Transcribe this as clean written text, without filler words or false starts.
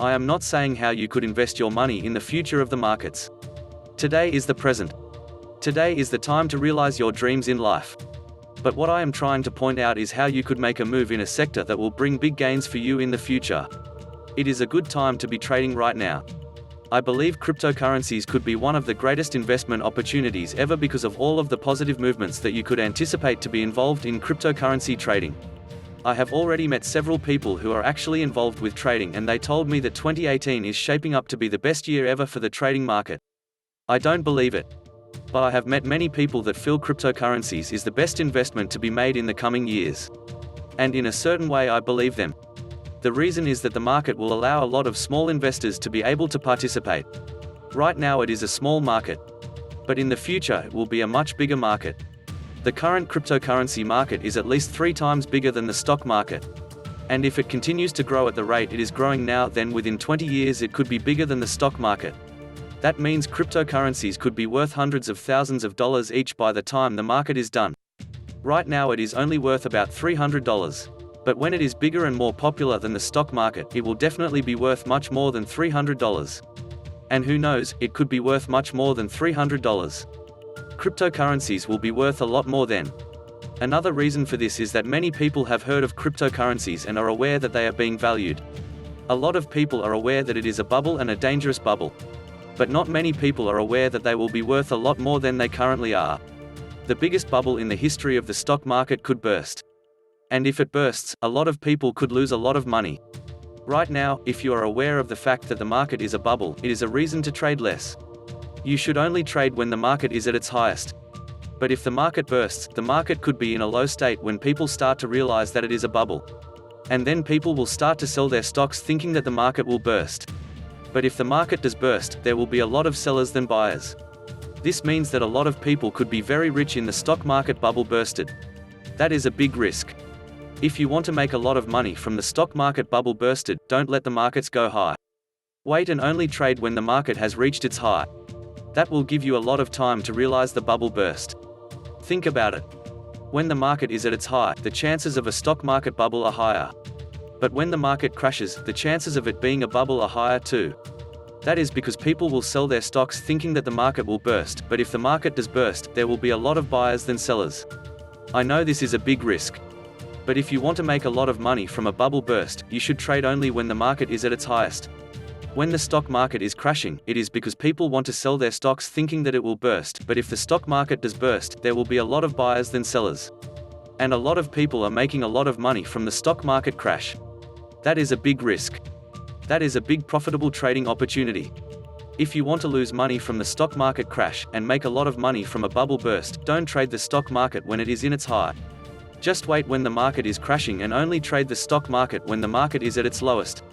I am not saying how you could invest your money in the future of the markets. Today is the present. Today is the time to realize your dreams in life. But what I am trying to point out is how you could make a move in a sector that will bring big gains for you in the future. It is a good time to be trading right now. I believe cryptocurrencies could be one of the greatest investment opportunities ever because of all of the positive movements that you could anticipate to be involved in cryptocurrency trading. I have already met several people who are actually involved with trading, and they told me that 2018 is shaping up to be the best year ever for the trading market. I don't believe it. But I have met many people that feel cryptocurrencies is the best investment to be made in the coming years. And in a certain way I believe them. The reason is that the market will allow a lot of small investors to be able to participate. Right now it is a small market. But in the future it will be a much bigger market. The current cryptocurrency market is at least 3 times bigger than the stock market. And if it continues to grow at the rate it is growing now, then within 20 years it could be bigger than the stock market. That means cryptocurrencies could be worth hundreds of thousands of dollars each by the time the market is done. Right now it is only worth about $300. But when it is bigger and more popular than the stock market, it will definitely be worth much more than $300. And who knows, it could be worth much more than $300. Cryptocurrencies will be worth a lot more then. Another reason for this is that many people have heard of cryptocurrencies and are aware that they are being valued. A lot of people are aware that it is a bubble and a dangerous bubble. But not many people are aware that they will be worth a lot more than they currently are. The biggest bubble in the history of the stock market could burst. And if it bursts, a lot of people could lose a lot of money. Right now, if you are aware of the fact that the market is a bubble, it is a reason to trade less. You should only trade when the market is at its highest. But if the market bursts, the market could be in a low state when people start to realize that it is a bubble. And then people will start to sell their stocks thinking that the market will burst. But if the market does burst, there will be a lot of sellers than buyers. This means that a lot of people could be very rich in the stock market bubble bursted. That is a big risk. If you want to make a lot of money from the stock market bubble bursted, don't let the markets go high. Wait and only trade when the market has reached its high. That will give you a lot of time to realize the bubble burst. Think about it. When the market is at its high, the chances of a stock market bubble are higher. But when the market crashes, the chances of it being a bubble are higher too. That is because people will sell their stocks thinking that the market will burst, but if the market does burst, there will be a lot of buyers than sellers. I know this is a big risk. But if you want to make a lot of money from a bubble burst, you should trade only when the market is at its highest. When the stock market is crashing, it is because people want to sell their stocks thinking that it will burst, but if the stock market does burst, there will be a lot of buyers than sellers. And a lot of people are making a lot of money from the stock market crash. That is a big risk. That is a big profitable trading opportunity. If you want to lose money from the stock market crash, and make a lot of money from a bubble burst, don't trade the stock market when it is in its high. Just wait when the market is crashing and only trade the stock market when the market is at its lowest.